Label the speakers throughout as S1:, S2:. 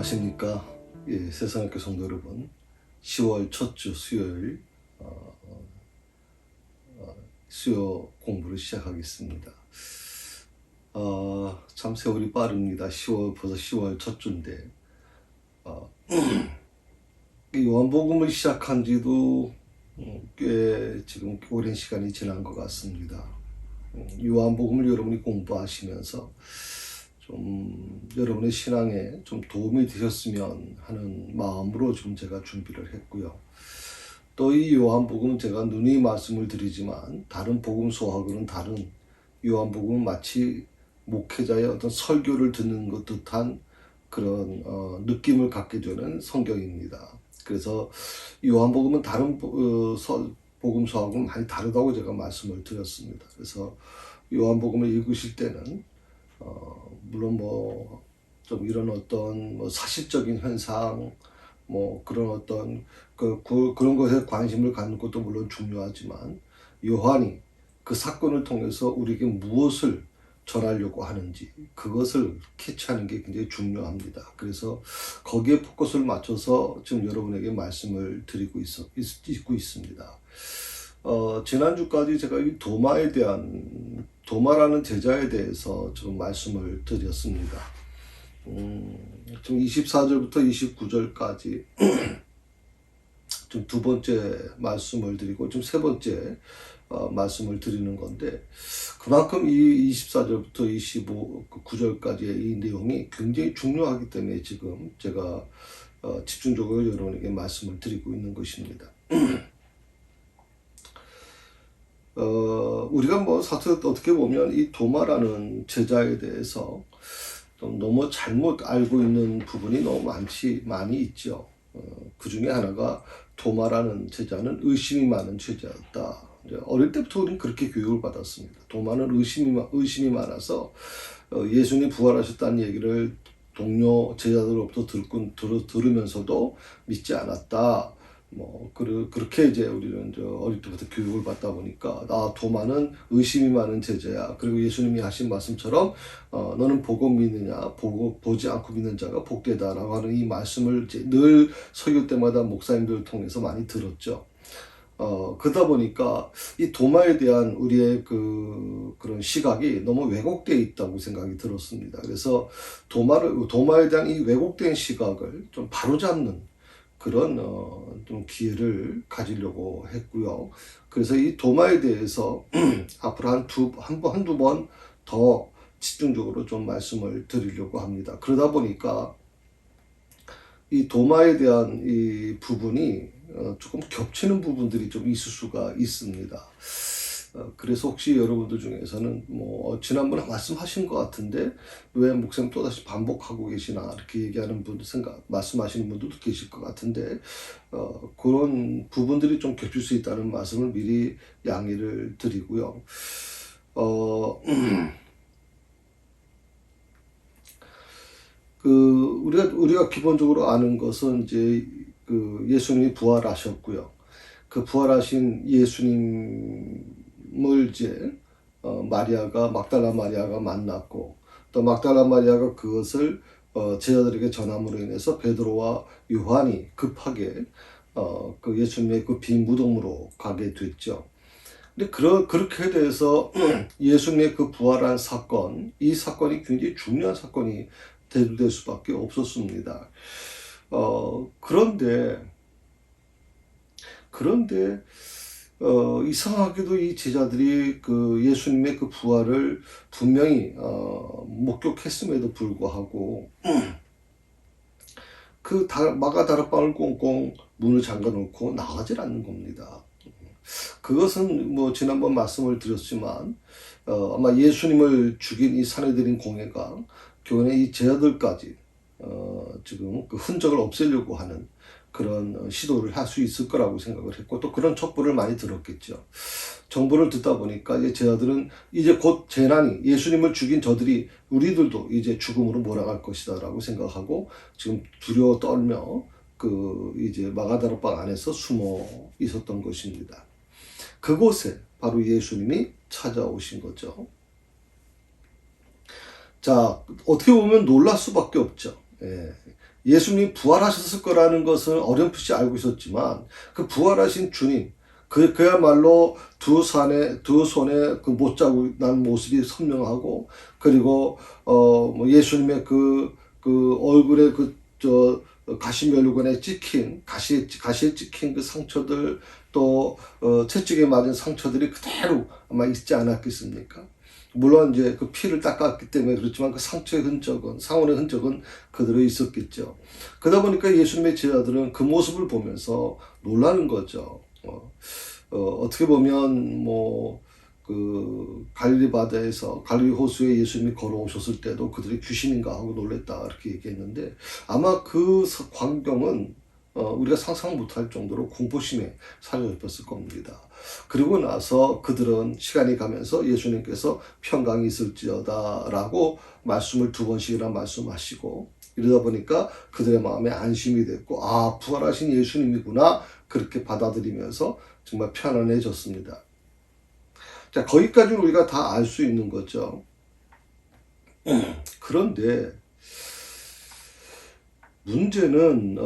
S1: 안녕하십니까. 세상의 성도 여러분, 10월 첫 주 수요일 수요 공부를 시작하겠습니다. 참 세월이 빠릅니다. 벌써 10월 첫 주인데 요한복음을 시작한 지도 꽤 지금 오랜 시간이 지난 것 같습니다. 요한복음을 여러분이 공부하시면서 좀 여러분의 신앙에 좀 도움이 되셨으면 하는 마음으로 좀 제가 준비를 했고요. 또 이 요한복음은 제가 누누이 말씀을 드리지만 다른 복음서하고는 다른, 요한복음은 마치 목회자의 어떤 설교를 듣는 것 듯한 그런 느낌을 갖게 되는 성경입니다. 그래서 요한복음은 다른 복음서하고는 많이 다르다고 제가 말씀을 드렸습니다. 그래서 요한복음을 읽으실 때는 물론 좀 이런 어떤 사실적인 현상, 그런 어떤 그런 것에 관심을 갖는 것도 물론 중요하지만, 요한이 그 사건을 통해서 우리에게 무엇을 전하려고 하는지 그것을 캐치하는 게 굉장히 중요합니다. 그래서 거기에 포커스를 맞춰서 지금 여러분에게 말씀을 드리고 있고 있습니다. 지난주까지 제가 이 도마라는 제자에 대해서 좀 말씀을 드렸습니다. 좀 24절부터 29절까지 좀 두 번째 말씀을 드리고 좀 세 번째 말씀을 드리는 건데, 그만큼 이 24절부터 29절까지의 이 내용이 굉장히 중요하기 때문에 지금 제가 집중적으로 여러분에게 말씀을 드리고 있는 것입니다. 우리가 사실 어떻게 보면 이 도마라는 제자에 대해서 좀 너무 잘못 알고 있는 부분이 너무 많이 있죠. 그 중에 하나가 도마라는 제자는 의심이 많은 제자였다. 어릴 때부터 우리는 그렇게 교육을 받았습니다. 도마는 의심이 많아서 예수님이 부활하셨다는 얘기를 동료 제자들로부터 들으면서도 믿지 않았다. 그렇게 이제 우리는 어릴 때부터 교육을 받다 보니까, 도마는 의심이 많은 제자야. 그리고 예수님이 하신 말씀처럼, 너는 보고 믿느냐, 보지 않고 믿는 자가 복되다라고 하는 이 말씀을 이제 늘 설교 때마다 목사님들을 통해서 많이 들었죠. 그러다 보니까 이 도마에 대한 우리의 그런 시각이 너무 왜곡되어 있다고 생각이 들었습니다. 그래서 도마에 대한 이 왜곡된 시각을 좀 바로잡는 그런 좀 기회를 가지려고 했고요. 그래서 이 도마에 대해서 앞으로 한두 번 더 집중적으로 좀 말씀을 드리려고 합니다. 그러다 보니까 이 도마에 대한 이 부분이 조금 겹치는 부분들이 좀 있을 수가 있습니다. 그래서 혹시 여러분들 중에서는 지난번에 말씀하신 것 같은데 왜 목사님 또다시 반복하고 계시나, 이렇게 얘기하는 분들, 말씀하시는 분들도 계실 것 같은데, 그런 부분들이 좀 겹칠 수 있다는 말씀을 미리 양해를 드리고요. 우리가 기본적으로 아는 것은 이제 예수님이 부활하셨고요. 그 부활하신 예수님을 이제 막달라 마리아가 만났고, 또 막달라 마리아가 그것을 제자들에게 전함으로 인해서 베드로와 요한이 급하게 그 예수님의 그 빈 무덤으로 가게 됐죠. 근데 그렇게 돼서 예수님의 그 부활한 사건, 이 사건이 굉장히 중요한 사건이 대두될 수밖에 없었습니다. 그런데 이상하게도 이 제자들이 그 예수님의 그 부활을 분명히 목격했음에도 불구하고 마가다락방을 꽁꽁 문을 잠가놓고 나가질 않는 겁니다. 그것은 지난번 말씀을 드렸지만, 아마 예수님을 죽인 이 산헤드린 공회가 교회 이 제자들까지 지금 그 흔적을 없애려고 하는 그런 시도를 할 수 있을 거라고 생각을 했고, 또 그런 첩보를 많이 들었겠죠. 정보를 듣다 보니까 이제 제자들은 이제 곧 재난이, 예수님을 죽인 저들이 우리들도 이제 죽음으로 몰아갈 것이다 라고 생각하고 지금 두려워 떨며 이제 마가다락방 안에서 숨어 있었던 것입니다. 그곳에 바로 예수님이 찾아오신 거죠. 자, 어떻게 보면 놀랄 수밖에 없죠. 예수님이 부활하셨을 거라는 것을 어렴풋이 알고 있었지만 그 부활하신 주님, 그야말로 두 손에 그 못자국 난 모습이 선명하고, 그리고 뭐 예수님의 그 얼굴에 가시면류관에 찍힌 가시에 찍힌 그 상처들, 또 채찍에 맞은 상처들이 그대로 아마 있지 않았겠습니까? 물론 이제 그 피를 닦았기 때문에 그렇지만 그 상처의 흔적은, 상흔의 흔적은 그대로 있었겠죠. 그러다 보니까 예수님의 제자들은 그 모습을 보면서 놀라는 거죠. 어떻게 보면 그 갈릴리 바다에서, 갈릴리 호수에 예수님이 걸어오셨을 때도 그들이 귀신인가 하고 놀랬다 이렇게 얘기했는데, 아마 그 광경은 우리가 상상 못할 정도로 공포심에 사로잡혔을 겁니다. 그리고 나서 그들은 시간이 가면서 예수님께서 평강이 있을지어다 라고 말씀을 2번씩이나 말씀하시고, 이러다 보니까 그들의 마음에 안심이 됐고, 아, 부활하신 예수님이구나, 그렇게 받아들이면서 정말 편안해졌습니다. 자, 거기까지는 우리가 다 알 수 있는 거죠. 그런데 문제는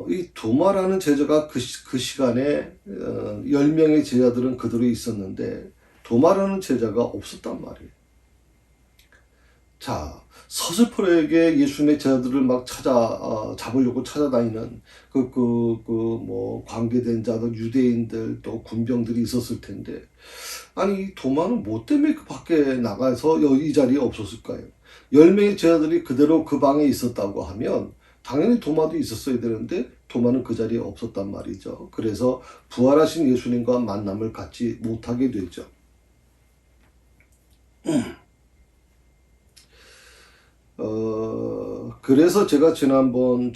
S1: 이 도마라는 제자가 그 시간에 10명의 제자들은 그대로 있었는데 도마라는 제자가 없었단 말이에요. 자, 서슬퍼레에게 예수님의 제자들을 막 잡으려고 찾아다니는 관계된 자들, 유대인들, 또 군병들이 있었을 텐데, 아니, 이 도마는 뭐 때문에 그 밖에 나가서 이 자리에 없었을까요? 10명의 제자들이 그대로 그 방에 있었다고 하면 당연히 도마도 있었어야 되는데 도마는 그 자리에 없었단 말이죠. 그래서 부활하신 예수님과 만남을 갖지 못하게 되죠. 그래서 제가 지난번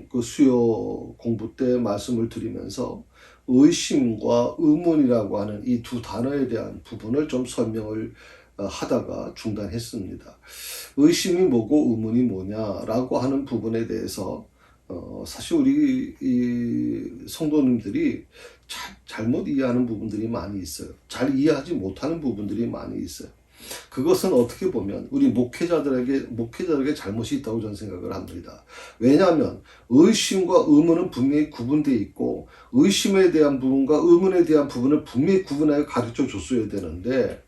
S1: 그 수요 공부 때 말씀을 드리면서 의심과 의문이라고 하는 이 두 단어에 대한 부분을 좀 설명을 하다가 중단했습니다. 의심이 뭐고 의문이 뭐냐라고 하는 부분에 대해서 사실 우리 이 성도님들이 잘못 이해하는 부분들이 많이 있어요. 잘 이해하지 못하는 부분들이 많이 있어요. 그것은 어떻게 보면 우리 목회자들에게 잘못이 있다고 저는 생각을 합니다. 왜냐하면 의심과 의문은 분명히 구분되어 있고, 의심에 대한 부분과 의문에 대한 부분을 분명히 구분하여 가르쳐 줬어야 되는데,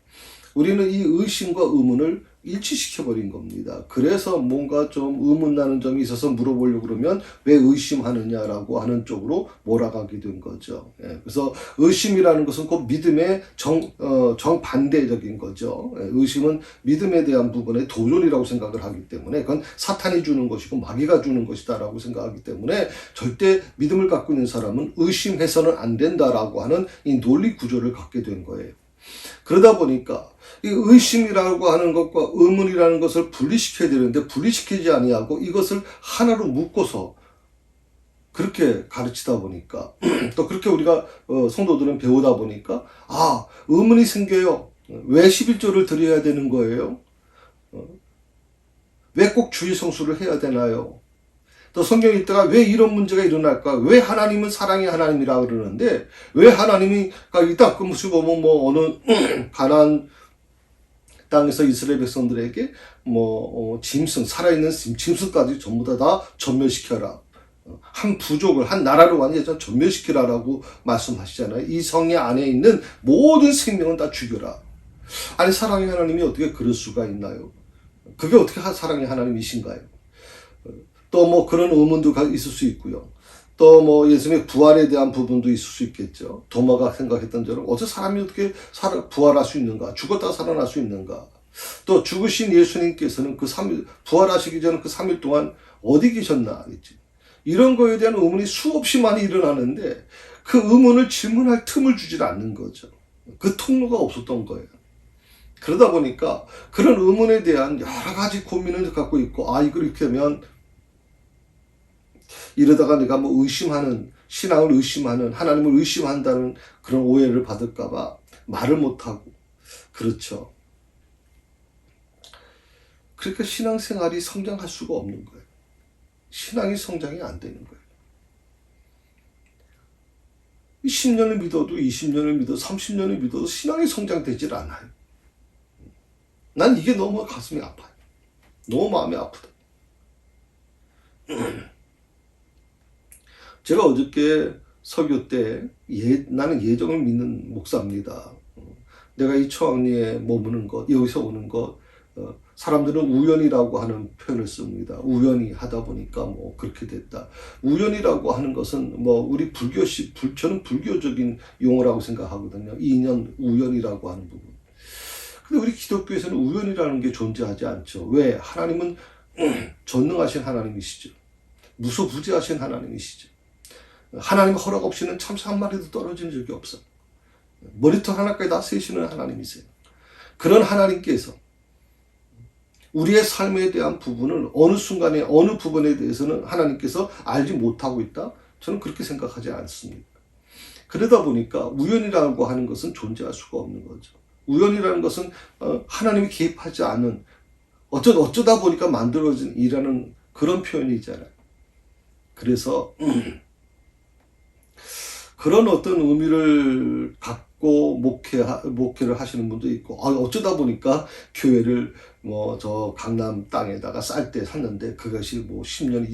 S1: 우리는 이 의심과 의문을 일치시켜버린 겁니다. 그래서 뭔가 좀 의문나는 점이 있어서 물어보려고 그러면 왜 의심하느냐라고 하는 쪽으로 몰아가게 된 거죠. 예, 그래서 의심이라는 것은 꼭 믿음의 정반대적인 거죠. 예, 의심은 믿음에 대한 부분의 도전이라고 생각을 하기 때문에 그건 사탄이 주는 것이고 마귀가 주는 것이다라고 생각하기 때문에 절대 믿음을 갖고 있는 사람은 의심해서는 안 된다라고 하는 이 논리 구조를 갖게 된 거예요. 그러다 보니까 이 의심이라고 하는 것과 의문이라는 것을 분리시켜야 되는데 분리시키지 아니하고 이것을 하나로 묶어서 그렇게 가르치다 보니까 또 그렇게 우리가 성도들은 배우다 보니까 의문이 생겨요. 왜 11조를 드려야 되는 거예요? 왜 꼭 주의 성수를 해야 되나요? 또 성경 읽다가 왜 이런 문제가 일어날까? 왜 하나님은 사랑의 하나님이라 그러는데 왜 하나님이 이따 무슨 보면 어느 가나안 땅에서 이스라엘 백성들에게 짐승, 살아있는 짐승까지 전부 다 전멸시켜라. 한 부족을, 한 나라를 완전히 전멸시키라라고 말씀하시잖아요. 이 성의 안에 있는 모든 생명은 다 죽여라. 아니, 사랑의 하나님이 어떻게 그럴 수가 있나요? 그게 어떻게 사랑의 하나님이신가요? 또 그런 의문도 있을 수 있고요. 또 예수님의 부활에 대한 부분도 있을 수 있겠죠. 도마가 생각했던 대로 어떻게 사람이 어떻게 부활할 수 있는가? 죽었다가 살아날 수 있는가? 또 죽으신 예수님께서는 부활하시기 전에 그 3일 동안 어디 계셨나? 이런 거에 대한 의문이 수없이 많이 일어나는데 그 의문을 질문할 틈을 주질 않는 거죠. 그 통로가 없었던 거예요. 그러다 보니까 그런 의문에 대한 여러 가지 고민을 갖고 있고, 이걸 이렇게 하면 이러다가 내가 의심하는, 신앙을 의심하는, 하나님을 의심한다는 그런 오해를 받을까봐 말을 못하고, 그렇죠. 그러니까 신앙생활이 성장할 수가 없는 거예요. 신앙이 성장이 안 되는 거예요. 10년을 믿어도 20년을 믿어도 30년을 믿어도 신앙이 성장되질 않아요. 난 이게 너무 가슴이 아파요. 너무 마음이 아프다. 제가 어저께 설교 때 나는 예정을 믿는 목사입니다. 내가 이 초학리에 머무는 것, 여기서 오는 것, 사람들은 우연이라고 하는 표현을 씁니다. 우연히 하다 보니까 뭐 그렇게 됐다. 우연이라고 하는 것은 뭐 우리 저는 불교적인 용어라고 생각하거든요. 인연, 우연이라고 하는 부분. 근데 우리 기독교에서는 우연이라는 게 존재하지 않죠. 왜? 하나님은 전능하신 하나님이시죠. 무소부재하신 하나님이시죠. 하나님 허락 없이는 참새 한 마리도 떨어진 적이 없어. 머리털 하나까지 다 세시는 하나님이세요. 그런 하나님께서 우리의 삶에 대한 부분을 어느 순간에 어느 부분에 대해서는 하나님께서 알지 못하고 있다? 저는 그렇게 생각하지 않습니다. 그러다 보니까 우연이라고 하는 것은 존재할 수가 없는 거죠. 우연이라는 것은 하나님이 개입하지 않은 어쩌다 보니까 만들어진 일이라는 그런 표현이잖아요. 그래서 그런 어떤 의미를 갖고 목회를 하시는 분도 있고, 어쩌다 보니까 교회를 뭐 저 강남 땅에다가 쌀 때 샀는데 그것이 뭐 10년,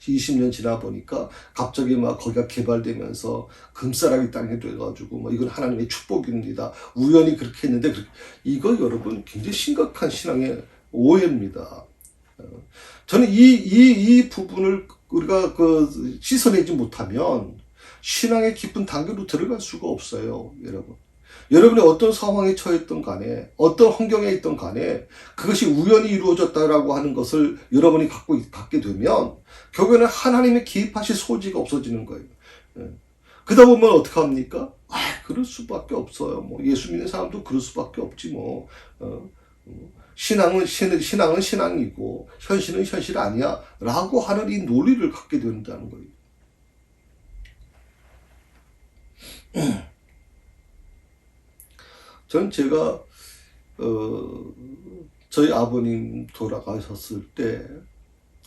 S1: 20년 지나 보니까 갑자기 막 거기가 개발되면서 금싸라기 땅이 돼가지고 뭐 이건 하나님의 축복입니다. 우연히 그렇게 했는데 이거 여러분 굉장히 심각한 신앙의 오해입니다. 저는 이 부분을 우리가 씻어내지 못하면 신앙의 깊은 단계로 들어갈 수가 없어요, 여러분. 여러분이 어떤 상황에 처했던 간에, 어떤 환경에 있던 간에 그것이 우연히 이루어졌다라고 하는 것을 여러분이 갖게 되면 결국에는 하나님의 개입하실 소지가 없어지는 거예요. 그러다 보면 어떻게 합니까? 그럴 수밖에 없어요. 뭐 예수 믿는 사람도 그럴 수밖에 없지 뭐. 신앙은 신앙이고 현실은 현실 아니야 라고 하는 이 논리를 갖게 된다는 거예요. 전 제가 저희 아버님 돌아가셨을 때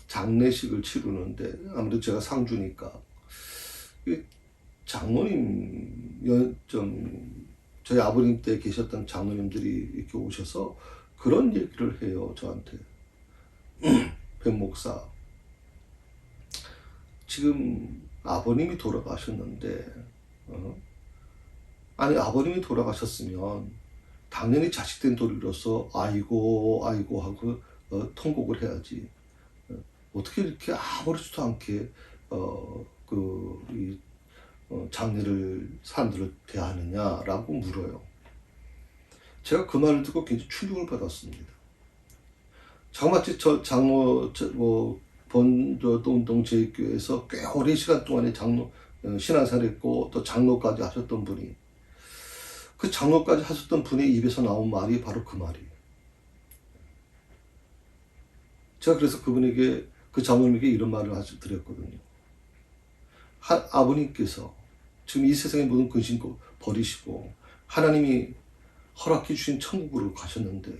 S1: 장례식을 치르는데 아무래도 제가 상주니까 장모님 저희 아버님 때 계셨던 장모님들이 이렇게 오셔서 그런 얘기를 해요, 저한테. 백 목사, 지금 아버님이 돌아가셨는데 아니 아버님이 돌아가셨으면 당연히 자식된 도리로서 아이고 하고 통곡을 해야지. 어떻게 이렇게 아무렇지도 않게 장례를 사람들을 대하느냐라고 물어요. 제가 그 말을 듣고 굉장히 충격을 받았습니다. 장마치 본도운동 제일교회에서 꽤 오랜 시간 동안에 신앙생활했고 또 장로까지 하셨던 분이, 그 장로까지 하셨던 분의 입에서 나온 말이 바로 그 말이에요. 제가 그래서 그 장로님에게 이런 말을 드렸거든요. 아버님께서 지금 이 세상의 모든 근심 버리시고 하나님이 허락해 주신 천국으로 가셨는데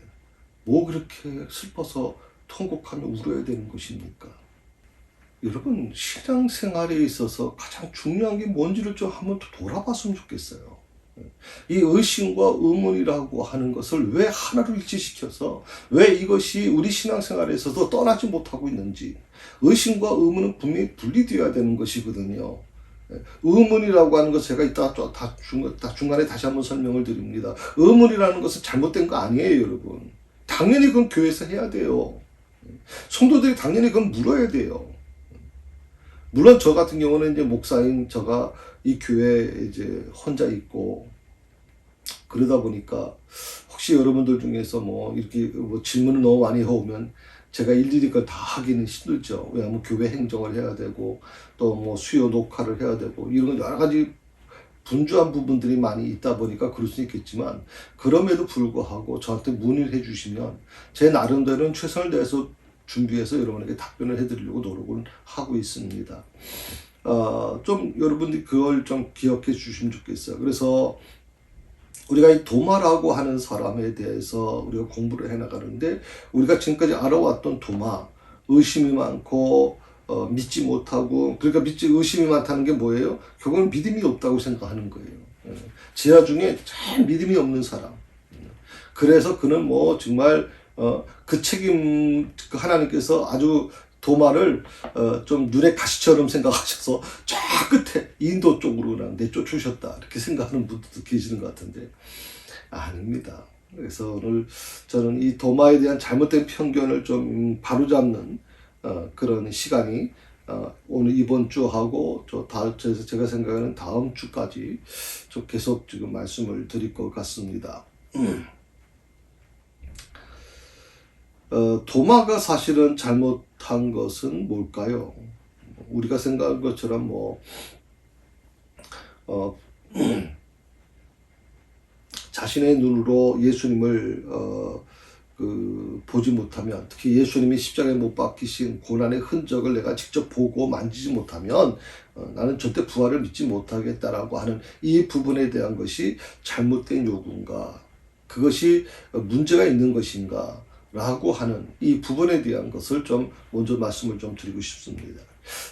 S1: 뭐 그렇게 슬퍼서 통곡하며 울어야 되는 것입니까? 여러분, 신앙생활에 있어서 가장 중요한 게 뭔지를 좀 한번 돌아봤으면 좋겠어요. 이 의심과 의문이라고 하는 것을 왜 하나로 일치시켜서 왜 이것이 우리 신앙생활에 있어서 떠나지 못하고 있는지. 의심과 의문은 분명히 분리되어야 되는 것이거든요. 의문이라고 하는 것 제가 이따 중간에 다시 한번 설명을 드립니다. 의문이라는 것은 잘못된 거 아니에요, 여러분. 당연히 그건 교회에서 해야 돼요. 성도들이 당연히 그건 물어야 돼요. 물론 저 같은 경우는 이제 목사인 제가 이 교회에 이제 혼자 있고 그러다 보니까 혹시 여러분들 중에서 뭐 이렇게 질문을 너무 많이 해오면 제가 일일이 그걸 다 하기는 힘들죠. 왜냐하면 교회 행정을 해야 되고 또 뭐 수요 녹화를 해야 되고 이런 여러 가지 분주한 부분들이 많이 있다 보니까 그럴 수 있겠지만, 그럼에도 불구하고 저한테 문의를 해주시면 제 나름대로는 최선을 다해서 준비해서 여러분에게 답변을 해드리려고 노력을 하고 있습니다. 좀 여러분들이 그걸 좀 기억해 주시면 좋겠어요. 그래서 우리가 이 도마라고 하는 사람에 대해서 우리가 공부를 해나가는데, 우리가 지금까지 알아왔던 도마, 의심이 많고 믿지 못하고, 그러니까 의심이 많다는 게 뭐예요? 결국은 믿음이 없다고 생각하는 거예요. 지하 중에 참 믿음이 없는 사람. 그래서 그는 뭐 정말 그 하나님께서 아주 도마를 좀 눈에 가시처럼 생각하셔서 저 끝에 인도 쪽으로 그냥 내쫓으셨다 이렇게 생각하는 분들도 계시는 것 같은데 아닙니다. 그래서 오늘 저는 이 도마에 대한 잘못된 편견을 좀 바로잡는 그런 시간이 오늘 이번 주하고 제가 생각하는 다음 주까지 좀 계속 지금 말씀을 드릴 것 같습니다. 도마가 사실은 잘못한 것은 뭘까요? 우리가 생각한 것처럼 자신의 눈으로 예수님을 보지 못하면, 특히 예수님이 십자가에 못 박히신 고난의 흔적을 내가 직접 보고 만지지 못하면 나는 절대 부활을 믿지 못하겠다라고 하는 이 부분에 대한 것이 잘못된 요구인가, 그것이 문제가 있는 것인가 라고 하는 이 부분에 대한 것을 좀 먼저 말씀을 좀 드리고 싶습니다.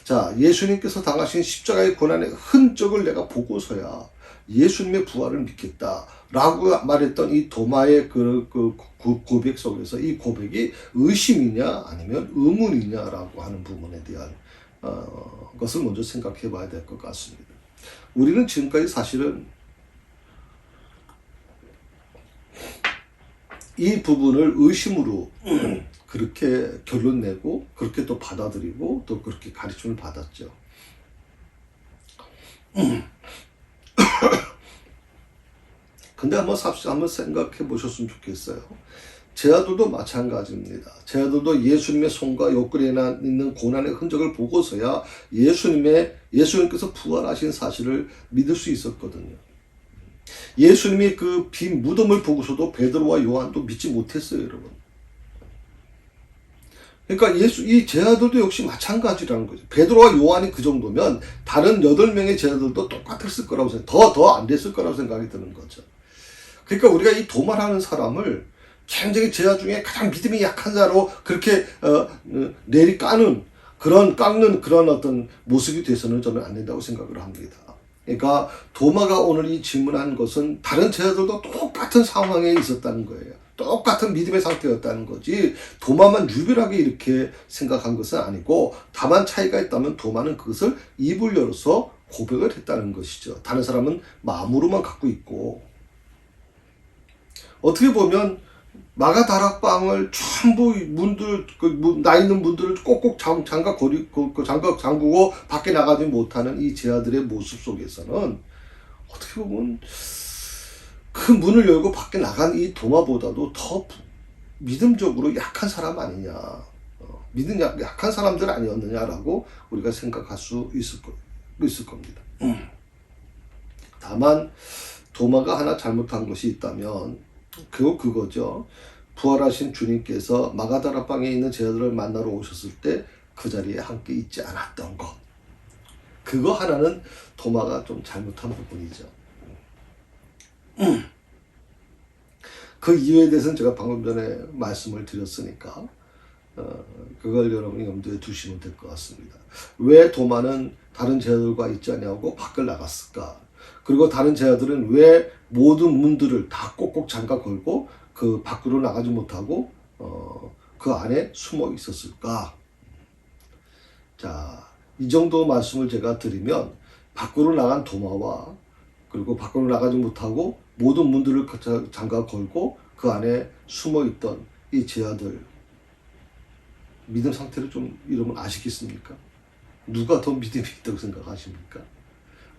S1: 자, 예수님께서 당하신 십자가의 고난의 흔적을 내가 보고서야 예수님의 부활을 믿겠다라고 말했던 이 도마의 그 고백 속에서 이 고백이 의심이냐 아니면 의문이냐라고 하는 부분에 대한 것을 먼저 생각해 봐야 될 것 같습니다. 우리는 지금까지 사실은 이 부분을 의심으로 그렇게 결론 내고 그렇게 또 받아들이고 또 그렇게 가르침을 받았죠. 근데 한번 생각해 보셨으면 좋겠어요. 제 아들도 마찬가지입니다. 제 아들도 예수님의 손과 옆구리에 있는 고난의 흔적을 보고서야 예수님께서 부활하신 사실을 믿을 수 있었거든요. 예수님이 그 빈 무덤을 보고서도 베드로와 요한도 믿지 못했어요, 여러분. 그러니까 이 제자들도 역시 마찬가지라는 거죠. 베드로와 요한이 그 정도면 다른 8명의 제자들도 똑같았을 거라고 더 안 됐을 거라고 생각이 드는 거죠. 그러니까 우리가 이 도마라는 사람을 굉장히 제자 중에 가장 믿음이 약한 자로 그렇게 깎는 그런 어떤 모습이 돼서는 저는 안 된다고 생각을 합니다. 그러니까 도마가 오늘 이 질문한 것은 다른 제자들도 똑같은 상황에 있었다는 거예요. 똑같은 믿음의 상태였다는 거지 도마만 유별하게 이렇게 생각한 것은 아니고, 다만 차이가 있다면 도마는 그것을 입을 열어서 고백을 했다는 것이죠. 다른 사람은 마음으로만 갖고 있고, 어떻게 보면 마가다락방을 전부 나 있는 문들을 꼭꼭 잠그고 밖에 나가지 못하는 이 제자들의 모습 속에서는 어떻게 보면 그 문을 열고 밖에 나간 이 도마보다도 더 믿음적으로 약한 사람 아니냐, 믿음 약한 사람들 아니었느냐라고 우리가 생각할 수 있을 겁니다. 다만 도마가 하나 잘못한 것이 있다면 그거죠. 부활하신 주님께서 마가다락방에 있는 제자들을 만나러 오셨을 때 그 자리에 함께 있지 않았던 것, 그거 하나는 도마가 좀 잘못한 부분이죠. 그 이유에 대해서는 제가 방금 전에 말씀을 드렸으니까 그걸 여러분이 염두에 두시면 될 것 같습니다. 왜 도마는 다른 제자들과 있지 않냐고 밖을 나갔을까? 그리고 다른 제자들은 왜 모든 문들을 다 꼭꼭 잠가 걸고 그 밖으로 나가지 못하고 그 안에 숨어 있었을까? 자, 이 정도 말씀을 제가 드리면 밖으로 나간 도마와 그리고 밖으로 나가지 못하고 모든 문들을 잠가 걸고 그 안에 숨어 있던 이 제자들 믿음 상태를 좀 여러분 아시겠습니까? 누가 더 믿음이 있다고 생각하십니까?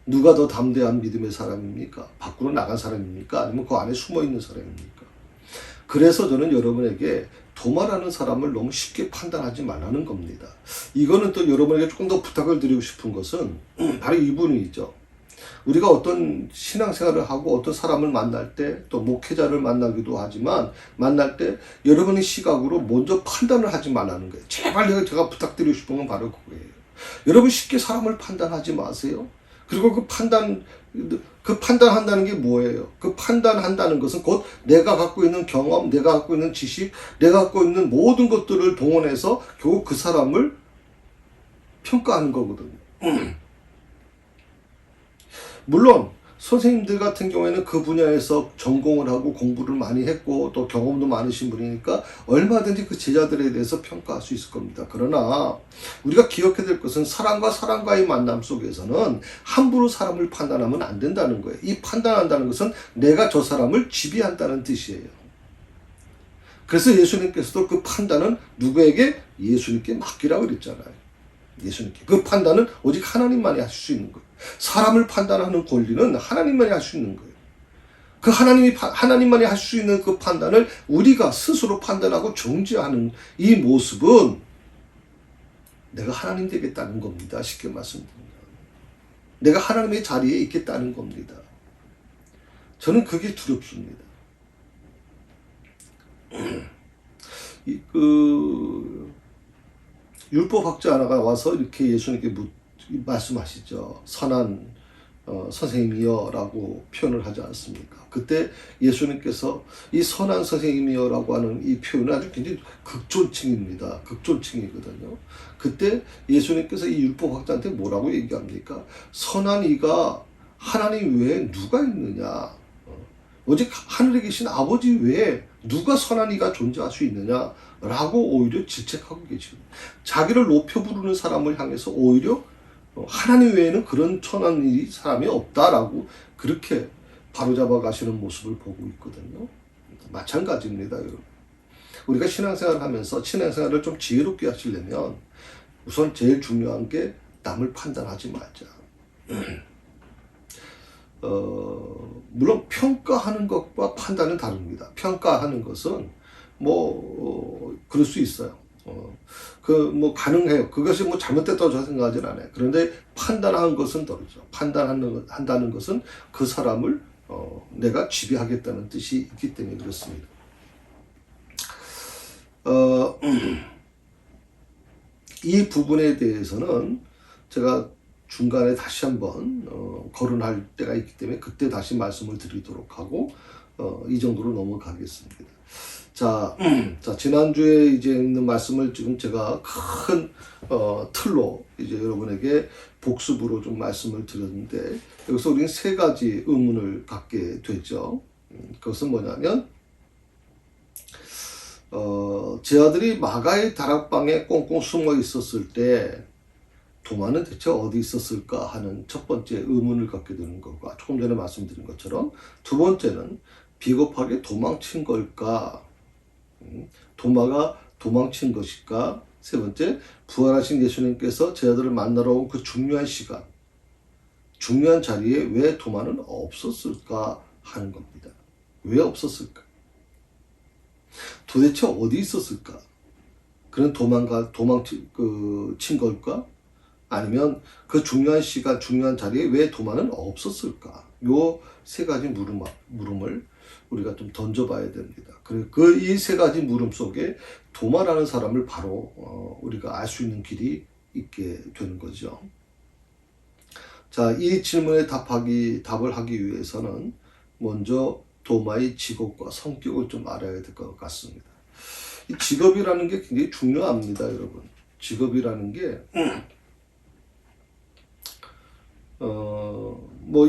S1: 누가 더 담대한 믿음의 사람입니까? 밖으로 나간 사람입니까? 아니면 그 안에 숨어 있는 사람입니까? 그래서 저는 여러분에게 도마라는 사람을 너무 쉽게 판단하지 말라는 겁니다. 이거는 또 여러분에게 조금 더 부탁을 드리고 싶은 것은 바로 이 부분이죠. 우리가 어떤 신앙생활을 하고 어떤 사람을 만날 때, 또 목회자를 만나기도 하지만 만날 때 여러분의 시각으로 먼저 판단을 하지 말라는 거예요. 제발 제가 부탁드리고 싶은 건 바로 그거예요. 여러분 쉽게 사람을 판단하지 마세요. 그리고 그 판단한다는 게 뭐예요? 그 판단한다는 것은 곧 내가 갖고 있는 경험, 내가 갖고 있는 지식, 내가 갖고 있는 모든 것들을 동원해서 결국 그 사람을 평가하는 거거든요. 물론 선생님들 같은 경우에는 그 분야에서 전공을 하고 공부를 많이 했고 또 경험도 많으신 분이니까 얼마든지 그 제자들에 대해서 평가할 수 있을 겁니다. 그러나 우리가 기억해야 될 것은 사람과 사람과의 만남 속에서는 함부로 사람을 판단하면 안 된다는 거예요. 이 판단한다는 것은 내가 저 사람을 지배한다는 뜻이에요. 그래서 예수님께서도 그 판단은 누구에게? 예수님께 맡기라고 그랬잖아요. 예수님께. 그 판단은 오직 하나님만이 하실 수 있는 거예요. 사람을 판단하는 권리는 하나님만이 할 수 있는 거예요. 그 하나님만이 할 수 있는 그 판단을 우리가 스스로 판단하고 정죄하는 이 모습은 내가 하나님 되겠다는 겁니다. 쉽게 말씀드리면. 내가 하나님의 자리에 있겠다는 겁니다. 저는 그게 두렵습니다. 율법학자 하나가 와서 이렇게 예수님께 말씀하시죠. 선한 선생님이여 라고 표현을 하지 않습니까? 그때 예수님께서 이 선한 선생님이여 라고 하는 이 표현은 아주 굉장히 극존칭입니다. 극존칭이거든요. 그때 예수님께서 이 율법학자한테 뭐라고 얘기합니까? 선한 이가 하나님 외에 누가 있느냐? 오직 하늘에 계신 아버지 외에 누가 선한 이가 존재할 수 있느냐? 라고 오히려 질책하고 계십니다. 자기를 높여 부르는 사람을 향해서 오히려 하나님 외에는 그런 선한 일이 사람이 없다라고 그렇게 바로잡아 가시는 모습을 보고 있거든요. 마찬가지입니다, 여러분. 우리가 신앙생활을 하면서 신앙생활을 좀 지혜롭게 하시려면 우선 제일 중요한 게 남을 판단하지 말자. 물론 평가하는 것과 판단은 다릅니다. 평가하는 것은 그럴 수 있어요. 가능해요. 그것이 잘못됐다고 저는 생각하지는 않아요. 그런데 판단하는 것은 다르죠. 한다는 것은 그 사람을, 내가 지배하겠다는 뜻이 있기 때문에 그렇습니다. 이 부분에 대해서는 제가 중간에 다시 한번 거론할 때가 있기 때문에 그때 다시 말씀을 드리도록 하고 이 정도로 넘어가겠습니다. 자, 지난주에 이제 있는 말씀을 지금 제가 큰 틀로 이제 여러분에게 복습으로 좀 말씀을 드렸는데 여기서 우리는 세 가지 의문을 갖게 되죠. 그것은 뭐냐면 제 아들이 마가의 다락방에 꽁꽁 숨어 있었을 때 도마는 대체 어디 있었을까 하는 첫 번째 의문을 갖게 되는 것과 조금 전에 말씀드린 것처럼 두 번째는 비겁하게 도망친 걸까? 도마가 도망친 것일까? 세 번째, 부활하신 예수님께서 제 아들을 만나러 온 그 중요한 시간, 중요한 자리에 왜 도마는 없었을까 하는 겁니다. 왜 없었을까? 도대체 어디 있었을까? 그런 도망친 걸까? 아니면 그 중요한 시간, 중요한 자리에 왜 도마는 없었을까? 요 세 가지 물음을 우리가 좀 던져봐야 됩니다. 그 이 세 가지 물음 속에 도마라는 사람을 바로 우리가 알 수 있는 길이 있게 되는 거죠. 자, 이 질문에 답을 하기 위해서는 먼저 도마의 직업과 성격을 좀 알아야 될 것 같습니다. 이 직업이라는 게 굉장히 중요합니다, 여러분. 직업이라는 게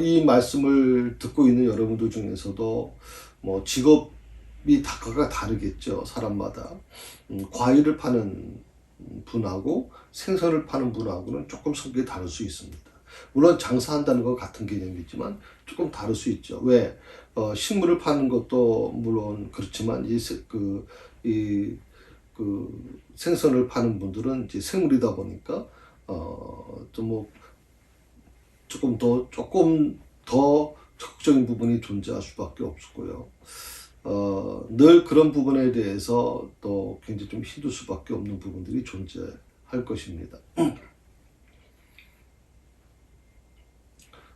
S1: 이 말씀을 듣고 있는 여러분들 중에서도 직업이 각각 다르겠죠, 사람마다. 과일을 파는 분하고 생선을 파는 분하고는 조금 성격이 다를 수 있습니다. 물론 장사한다는 건 같은 개념이지만 조금 다를 수 있죠. 왜? 식물을 파는 것도 물론 그렇지만 생선을 파는 분들은 이제 생물이다 보니까 조금 더 적극적인 부분이 존재할 수밖에 없고요. 늘 그런 부분에 대해서 또 굉장히 좀 힘들 수밖에 없는 부분들이 존재할 것입니다.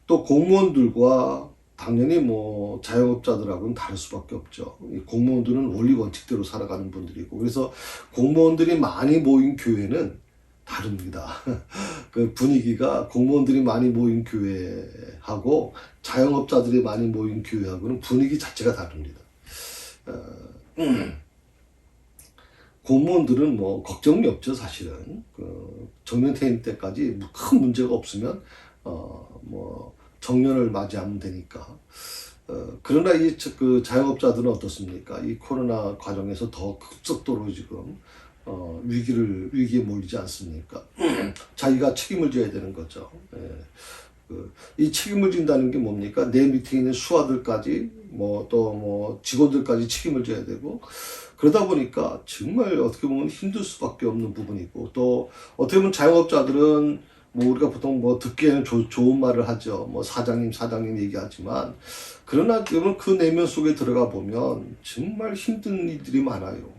S1: 또 공무원들과 당연히 자영업자들하고는 다를 수밖에 없죠. 공무원들은 원리 원칙대로 살아가는 분들이고, 그래서 공무원들이 많이 모인 교회는 다릅니다. 그 분위기가 공무원들이 많이 모인 교회하고 자영업자들이 많이 모인 교회하고는 분위기 자체가 다릅니다. 공무원들은 걱정이 없죠, 사실은. 정년 퇴임 때까지 큰 문제가 없으면 정년을 맞이하면 되니까. 그러나 그 자영업자들은 어떻습니까? 이 코로나 과정에서 더 급속도로 지금 위기에 몰리지 않습니까? 자기가 책임을 져야 되는 거죠. 예. 이 책임을 진다는 게 뭡니까? 내 밑에 있는 수하들까지 또 직원들까지 책임을 져야 되고, 그러다 보니까 정말 어떻게 보면 힘들 수밖에 없는 부분이고, 또 어떻게 보면 자영업자들은 우리가 보통 듣기에는 좋은 말을 하죠. 사장님 얘기하지만, 그러나 그 내면 속에 들어가 보면 정말 힘든 일들이 많아요.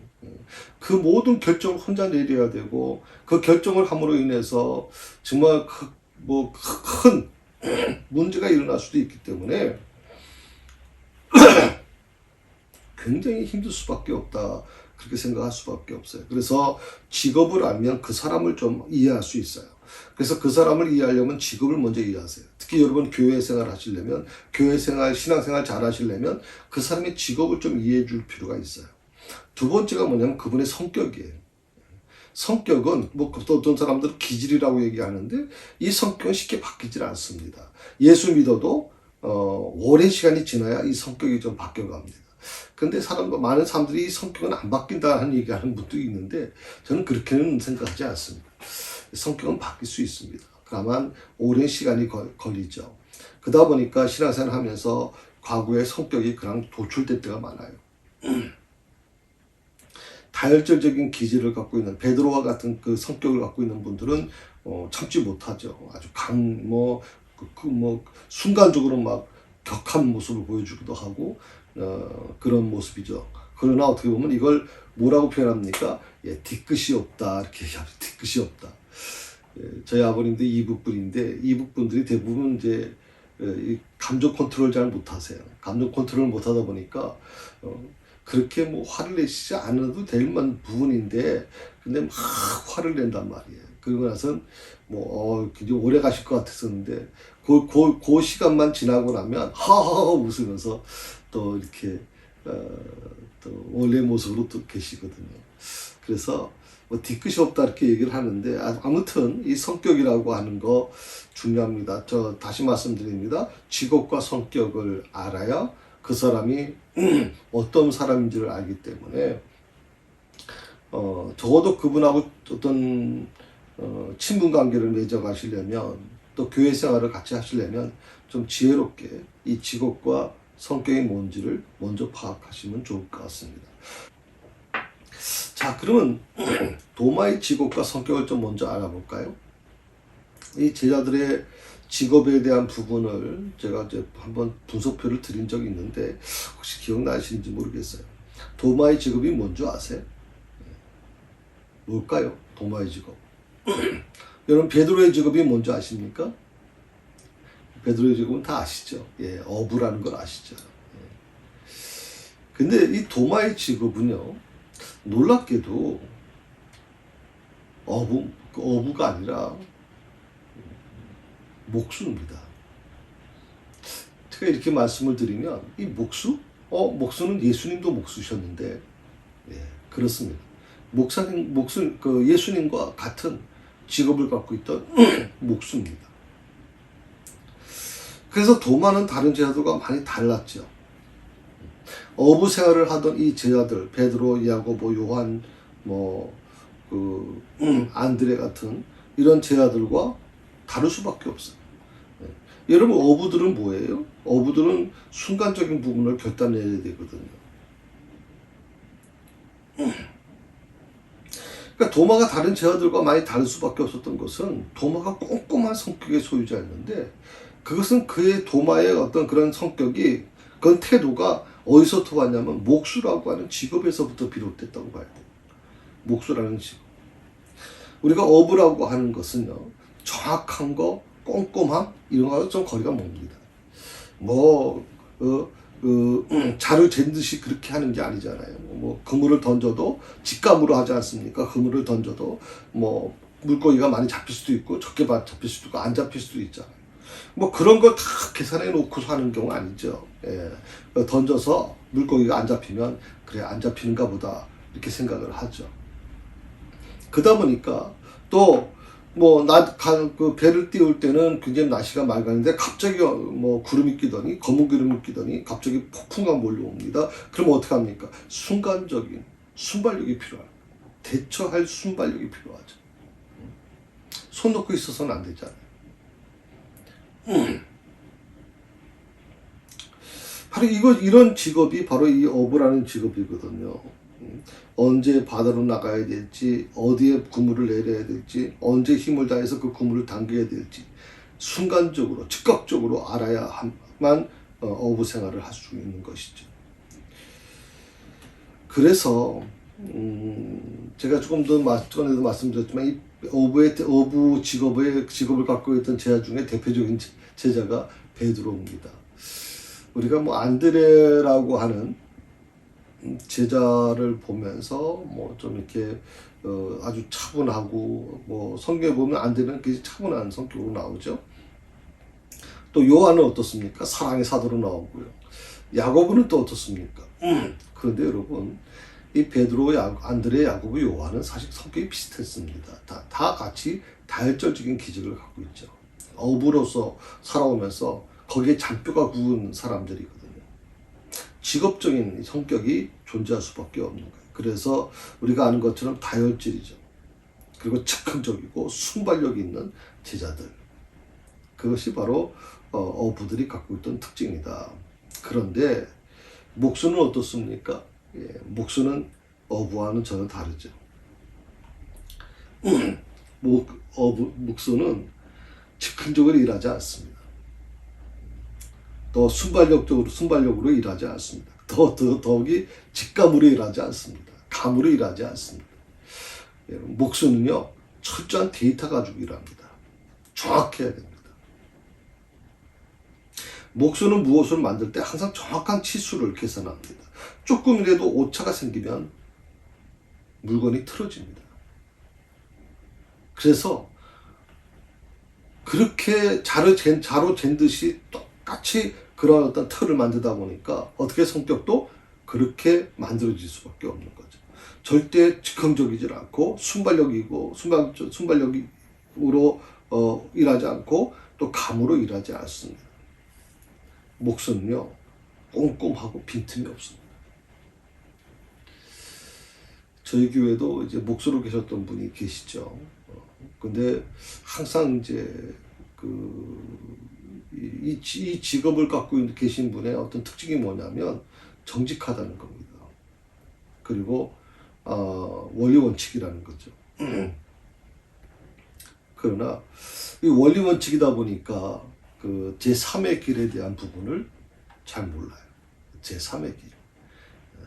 S1: 그 모든 결정을 혼자 내려야 되고, 그 결정을 함으로 인해서 정말 큰 문제가 일어날 수도 있기 때문에 굉장히 힘들 수밖에 없다. 그렇게 생각할 수밖에 없어요. 그래서 직업을 알면 그 사람을 좀 이해할 수 있어요. 그래서 그 사람을 이해하려면 직업을 먼저 이해하세요. 특히 여러분 교회 생활 하시려면, 교회 생활, 신앙생활 잘 하시려면 그 사람의 직업을 좀 이해해 줄 필요가 있어요. 두 번째가 뭐냐면 그분의 성격이에요. 성격은 어떤 사람들은 기질이라고 얘기하는데 이 성격은 쉽게 바뀌질 않습니다. 예수 믿어도 오랜 시간이 지나야 이 성격이 좀 바뀌어갑니다. 근데 많은 사람들이 이 성격은 안 바뀐다는 얘기하는 분도 있는데 저는 그렇게는 생각하지 않습니다. 성격은 바뀔 수 있습니다. 다만 오랜 시간이 걸리죠. 그러다 보니까 신앙생활 하면서 과거의 성격이 그냥 도출될 때가 많아요. 다혈질적인 기질을 갖고 있는 베드로와 같은 그 성격을 갖고 있는 분들은 참지 못하죠. 아주 순간적으로 막 격한 모습을 보여주기도 하고 그런 모습이죠. 그러나 어떻게 보면 이걸 뭐라고 표현합니까? 뒤끝이 없다 이렇게 얘기합니다. 뒤끝이 없다. 저희 아버님도 이북분인데 이북분들이 대부분 이제 이 감정 컨트롤 잘 못하세요. 감정 컨트롤 못하다 보니까 그렇게 화를 내시지 않아도 될 만한 부분인데 근데 막 화를 낸단 말이에요. 그러고 나선 굉장히 오래 가실 것 같았었는데 그 시간만 지나고 나면 하하하 웃으면서 또 이렇게 또 원래 모습으로 또 계시거든요. 그래서 뒤끝이 없다 이렇게 얘기를 하는데 아무튼 이 성격이라고 하는 거 중요합니다. 저 다시 말씀드립니다. 직업과 성격을 알아야 그 사람이 어떤 사람인지를 알기 때문에 적어도 그분하고 어떤 친분 관계를 맺어가시려면 또 교회 생활을 같이 하시려면 좀 지혜롭게 이 직업과 성격이 뭔지를 먼저 파악하시면 좋을 것 같습니다. 자, 그러면 도마의 직업과 성격을 좀 먼저 알아볼까요? 이 제자들의 직업에 대한 부분을 제가 이제 한번 분석표를 드린 적이 있는데 혹시 기억나시는지 모르겠어요. 도마의 직업이 뭔지 아세요? 뭘까요? 도마의 직업. 여러분 베드로의 직업이 뭔지 아십니까? 베드로의 직업은 다 아시죠? 어부라는 걸 아시죠? 근데 이 도마의 직업은요, 놀랍게도 어부가 아니라 목수입니다. 제가 이렇게 말씀을 드리면 이 목수? 목수는 예수님도 목수셨는데 그렇습니다. 예수님과 같은 직업을 갖고 있던 목수입니다. 그래서 도마는 다른 제자들과 많이 달랐죠. 어부 생활을 하던 이 제자들, 베드로, 야고보, 요한, 안드레 같은 이런 제자들과 다를 수밖에 없어요. 여러분 어부들은 뭐예요? 어부들은 순간적인 부분을 결단해야 되거든요. 그러니까 도마가 다른 제자들과 많이 다를 수밖에 없었던 것은 도마가 꼼꼼한 성격의 소유자였는데 그것은 그의 도마의 어떤 그런 성격이 그런 태도가 어디서부터 왔냐면 목수라고 하는 직업에서부터 비롯됐다고 봐야 돼요. 목수라는 직업. 우리가 어부라고 하는 것은요, 정확한 거, 꼼꼼함 이런 거하고 좀 거리가 멉니다. 자루 잰 듯이 그렇게 하는 게 아니잖아요. 그물을 던져도 직감으로 하지 않습니까? 그물을 던져도 물고기가 많이 잡힐 수도 있고 적게 잡힐 수도 있고 안 잡힐 수도 있잖아요. 그런 걸 다 계산해 놓고서 하는 경우는 아니죠. 던져서 물고기가 안 잡히면 그래 안 잡히는가 보다 이렇게 생각을 하죠. 그러다 보니까 또 그 배를 띄울 때는 굉장히 날씨가 맑았는데 갑자기 구름이 끼더니 검은 구름이 끼더니 갑자기 폭풍과 몰려옵니다. 그럼 어떻게 합니까? 순간적인 순발력이 필요합니다. 대처할 순발력이 필요하죠. 손 놓고 있어서는 안 되잖아요. 바로 이런 직업이 바로 이 어부라는 직업이거든요. 언제 바다로 나가야 될지, 어디에 그물을 내려야 될지, 언제 힘을 다해서 그 그물을 당겨야 될지 순간적으로 즉각적으로 알아야만 어부 생활을 할 수 있는 것이죠. 그래서 제가 조금 더 전에도 말씀드렸지만 이 어부 직업을 갖고 있던 제자 중에 대표적인 제자가 베드로입니다. 우리가 안드레라고 하는 제자를 보면서 좀 이렇게 아주 차분하고 성경에 보면 안드레는 굉장히 차분한 성격으로 나오죠. 또 요한은 어떻습니까? 사랑의 사도로 나오고요. 야고보는 또 어떻습니까? 그런데 여러분 이 베드로, 안드레, 야고보, 요한은 사실 성격이 비슷했습니다. 다 같이 다혈질적인 기질을 갖고 있죠. 어부로서 살아오면서 거기에 잔뼈가 구운 사람들이거든요. 직업적인 성격이 존재할 수밖에 없는 거예요. 그래서 우리가 아는 것처럼 다혈질이죠. 그리고 즉흥적이고 순발력이 있는 제자들. 그것이 바로 어부들이 갖고 있던 특징이다. 그런데 목수는 어떻습니까? 목수는 어부와는 전혀 다르죠. 목수는 즉흥적으로 일하지 않습니다. 더 순발력으로 일하지 않습니다. 더욱이 직감으로 일하지 않습니다. 감으로 일하지 않습니다. 목수는요, 철저한 데이터 가지고 일합니다. 정확해야 됩니다. 목수는 무엇을 만들 때 항상 정확한 치수를 계산합니다. 조금이라도 오차가 생기면 물건이 틀어집니다. 그래서 그렇게 자로 잰 듯이 똑같이 그런 어떤 틀을 만들다 보니까 어떻게 성격도 그렇게 만들어질 수밖에 없는 거죠. 절대 즉흥적이지 않고 순발력으로 일하지 않고 또 감으로 일하지 않습니다. 목수는요, 꼼꼼하고 빈틈이 없습니다. 저희 교회도 이제 목수로 계셨던 분이 계시죠. 근데 항상 이제 이 직업을 갖고 계신 분의 어떤 특징이 뭐냐면 정직하다는 겁니다. 그리고 원리 원칙이라는 거죠. 그러나 이 원리 원칙이다 보니까 그 제3의 길에 대한 부분을 잘 몰라요. 제3의 길.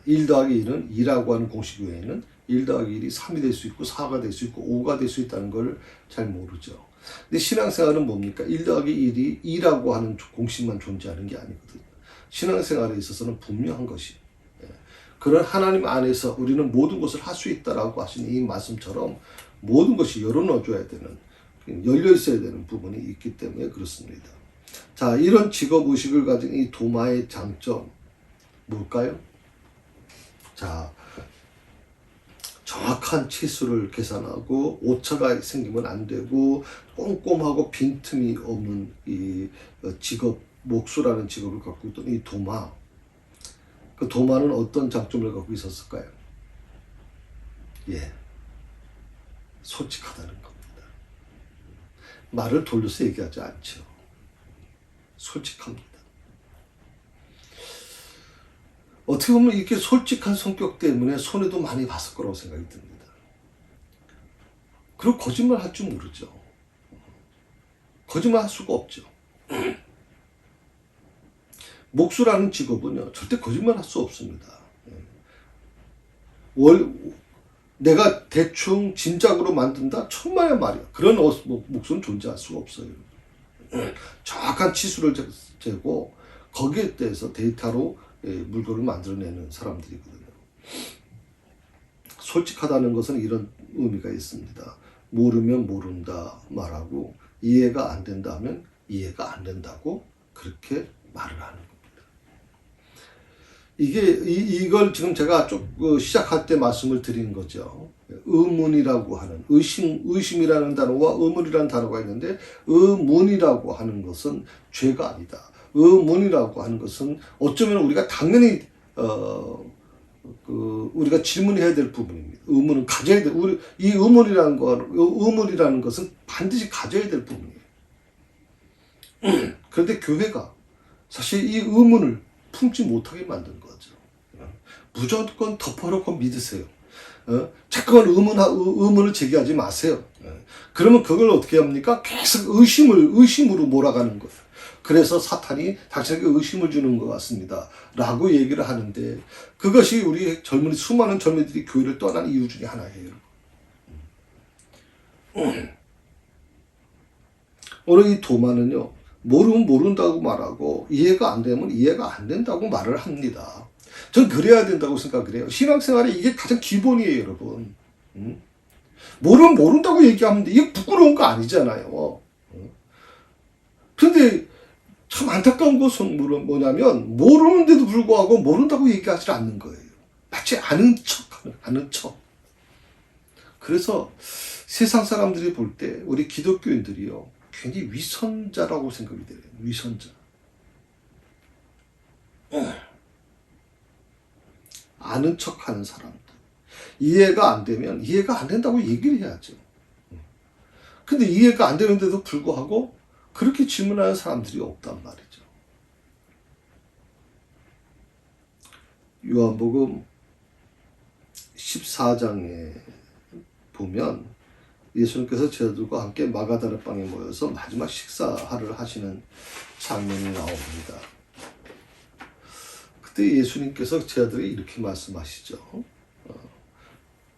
S1: 1 더하기 1은 2라고 하는 공식 외에는 1 더하기 1이 3이 될 수 있고 4가 될 수 있고 5가 될 수 있다는 걸 잘 모르죠. 근데 신앙생활은 뭡니까? 1 더하기 1이 2라고 하는 공식만 존재하는 게 아니거든요. 신앙생활에 있어서는 분명한 것이 그런 하나님 안에서 우리는 모든 것을 할 수 있다라고 하신 이 말씀처럼 모든 것이 열어넣어줘야 되는, 열려 있어야 되는 부분이 있기 때문에 그렇습니다. 자, 이런 직업의식을 가진 이 도마의 장점 뭘까요? 자, 정확한 치수를 계산하고 오차가 생기면 안 되고 꼼꼼하고 빈틈이 없는 이 직업, 목수라는 직업을 갖고 있던 이 도마. 그 도마는 어떤 장점을 갖고 있었을까요? 솔직하다는 겁니다. 말을 돌려서 얘기하지 않죠. 솔직합니다. 어떻게 보면 이렇게 솔직한 성격 때문에 손해도 많이 봤을 거라고 생각이 듭니다. 그리고 거짓말 할 줄 모르죠. 거짓말 할 수가 없죠. 목수라는 직업은요, 절대 거짓말 할 수 없습니다. 내가 대충 진작으로 만든다? 천만의 말이야. 그런 목수는 존재할 수가 없어요. 정확한 치수를 재고 거기에 대해서 데이터로 물건을 만들어내는 사람들이거든요. 솔직하다는 것은 이런 의미가 있습니다. 모르면 모른다 말하고 이해가 안 된다 하면 이해가 안 된다고 그렇게 말을 하는 겁니다. 이걸 지금 제가 쭉 시작할 때 말씀을 드린 거죠. 의문이라고 하는, 의심이라는 단어와 의문이라는 단어가 있는데, 의문이라고 하는 것은 죄가 아니다. 의문이라고 하는 것은 어쩌면 우리가 당연히, 우리가 질문해야 될 부분입니다. 의문은 가져야 돼. 이 의문이라는 것은 반드시 가져야 될 부분이에요. 그런데 교회가 사실 이 의문을 품지 못하게 만든 거죠. 무조건 덮어놓고 믿으세요. 자꾸만 의문을 제기하지 마세요. 그러면 그걸 어떻게 합니까? 계속 의심으로 몰아가는 거예요. 그래서 사탄이 당신에게 의심을 주는 것 같습니다. 라고 얘기를 하는데, 그것이 우리 수많은 젊은이들이 교회를 떠난 이유 중에 하나예요. 오늘 이 도마는요, 모르면 모른다고 말하고, 이해가 안 되면 이해가 안 된다고 말을 합니다. 전 그래야 된다고 생각을 해요. 신앙생활에 이게 가장 기본이에요, 여러분. 모르면 모른다고 얘기하면 돼. 이게 부끄러운 거 아니잖아요. 근데 참 안타까운 것은 뭐냐면, 모르는데도 불구하고 모른다고 얘기하지 않는 거예요. 마치 아는 척. 그래서 세상 사람들이 볼 때 우리 기독교인들이요, 괜히 위선자라고 생각이 돼요. 위선자. 아는 척하는 사람들. 이해가 안 되면 이해가 안 된다고 얘기를 해야죠. 근데 이해가 안 되는데도 불구하고 그렇게 질문하는 사람들이 없단 말이죠. 요한복음 14장에 보면 예수님께서 제자들과 함께 마가다락방에 모여서 마지막 식사를 하시는 장면이 나옵니다. 그때 예수님께서 제자들이 이렇게 말씀하시죠.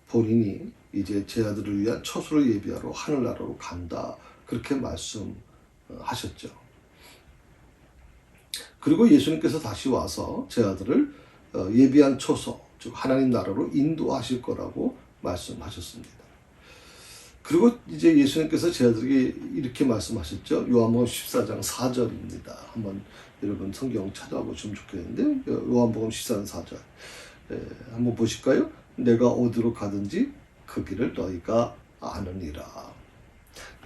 S1: 본인이 이제 제자들을 위한 처소를 예비하러 하늘나라로 간다. 그렇게 말씀하셨죠. 그리고 예수님께서 다시 와서 제자들을 예비한 처소, 즉 하나님 나라로 인도하실 거라고 말씀하셨습니다. 그리고 이제 예수님께서 제자들에게 이렇게 말씀하셨죠. 요한복음 14장 4절입니다. 한번 여러분 성경 찾아보시면 좋겠는데, 요한복음 14장 4절 한번 보실까요? 내가 어디로 가든지 그 길을 너희가 아느니라.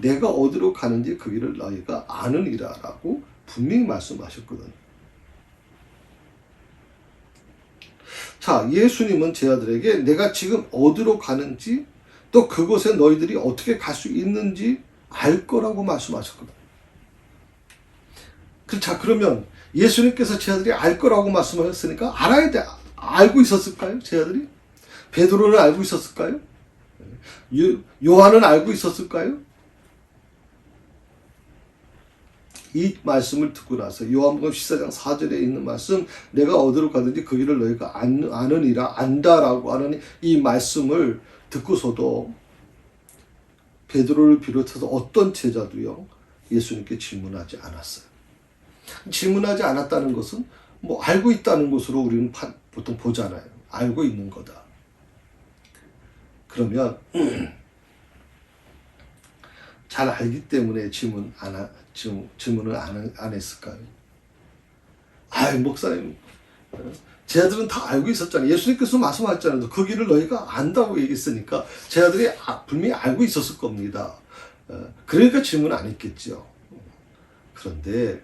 S1: 내가 어디로 가는지 그 길을 너희가 아느니라 라고 분명히 말씀하셨거든요. 자, 예수님은 제자들에게 내가 지금 어디로 가는지, 또 그곳에 너희들이 어떻게 갈 수 있는지 알 거라고 말씀하셨거든요. 자, 그러면 예수님께서 제자들이 알 거라고 말씀하셨으니까 알아야 돼. 알고 있었을까요? 제자들이? 베드로는 알고 있었을까요? 요한은 알고 있었을까요? 이 말씀을 듣고 나서 요한복음 14장 4절에 있는 말씀, 내가 어디로 가든지 그 길을 너희가 아느니라, 안다라고 하는 이 말씀을 듣고서도 베드로를 비롯해서 어떤 제자도요, 예수님께 질문하지 않았어요. 질문하지 않았다는 것은 뭐 알고 있다는 것으로 우리는 보통 보잖아요. 알고 있는 거다. 그러면 잘 알기 때문에 질문을 안 했을까요? 목사님, 제자들은 다 알고 있었잖아요. 예수님께서 말씀하셨잖아요. 그 길을 너희가 안다고 얘기했으니까 제자들이 분명히 알고 있었을 겁니다. 그러니까 질문 안 했겠죠. 그런데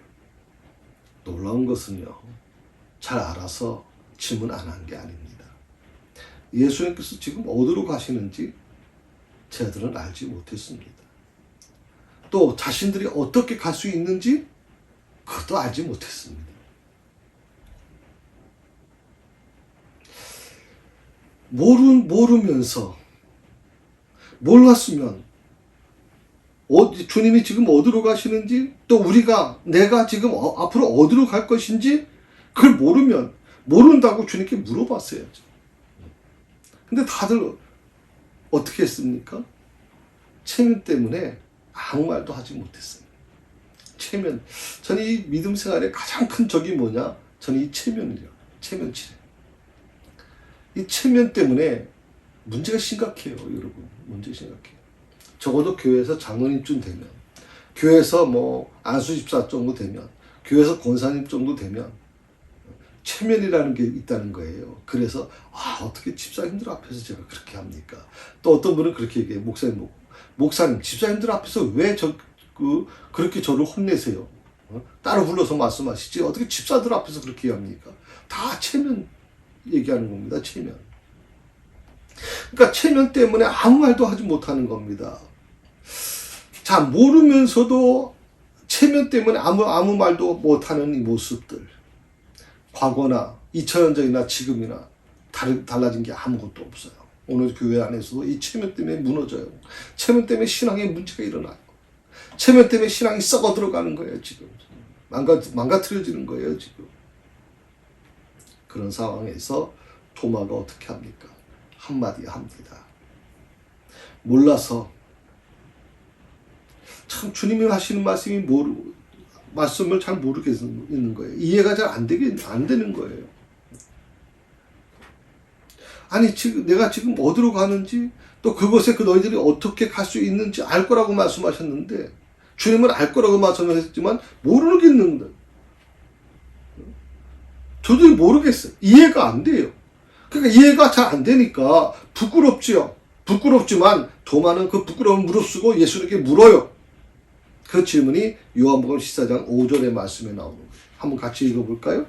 S1: 놀라운 것은요, 잘 알아서 질문 안 한 게 아닙니다. 예수님께서 지금 어디로 가시는지 제자들은 알지 못했습니다. 또 자신들이 어떻게 갈 수 있는지 그것도 알지 못했습니다. 모르면서 몰랐으면 주님이 지금 어디로 가시는지, 또 내가 지금 앞으로 어디로 갈 것인지 그걸 모른다고 주님께 물어봤어야죠. 근데 다들 어떻게 했습니까? 체면 때문에 아무 말도 하지 못했어요. 체면. 저는 이 믿음 생활의 가장 큰 적이 뭐냐? 저는 이 체면이에요. 체면치레. 이 체면 때문에 문제가 심각해요, 여러분. 문제가 심각해요. 적어도 교회에서 장로님쯤 되면, 교회에서 안수 집사 정도 되면, 교회에서 권사님 정도 되면, 체면이라는 게 있다는 거예요. 그래서 어떻게 집사님들 앞에서 제가 그렇게 합니까? 또 어떤 분은 그렇게 얘기해요. 목사님 집사님들 앞에서 왜 그렇게 저를 혼내세요? 따로 불러서 말씀하시지 어떻게 집사들 앞에서 그렇게 합니까? 다 체면 얘기하는 겁니다. 체면. 그러니까 체면 때문에 아무 말도 하지 못하는 겁니다. 자, 모르면서도 체면 때문에 아무 말도 못하는 이 모습들. 과거나 2000년 전이나 지금이나 달라진 게 아무것도 없어요. 오늘 교회 안에서도 이 체면 때문에 무너져요. 체면 때문에 신앙에 문제가 일어나요. 체면 때문에 신앙이 썩어 들어가는 거예요, 지금. 망가뜨려지는 거예요, 지금. 그런 상황에서 도마가 어떻게 합니까? 한마디 합니다. 몰라서. 참 주님이 하시는 말씀을 잘 모르겠는 거예요. 이해가 잘 안 되는 거예요. 아니, 내가 지금 어디로 가는지, 또 그곳에 너희들이 어떻게 갈 수 있는지 알 거라고 말씀하셨는데, 주님은 알 거라고 말씀하셨지만, 모르겠는 거예요. 도저히 모르겠어요. 이해가 안 돼요. 그러니까 이해가 잘 안 되니까 부끄럽지요. 부끄럽지만 도마는 그 부끄러움을 무릅쓰고 예수님께 물어요. 그 질문이 요한복음 14장 5절의 말씀에 나오는 거예요. 한번 같이 읽어볼까요?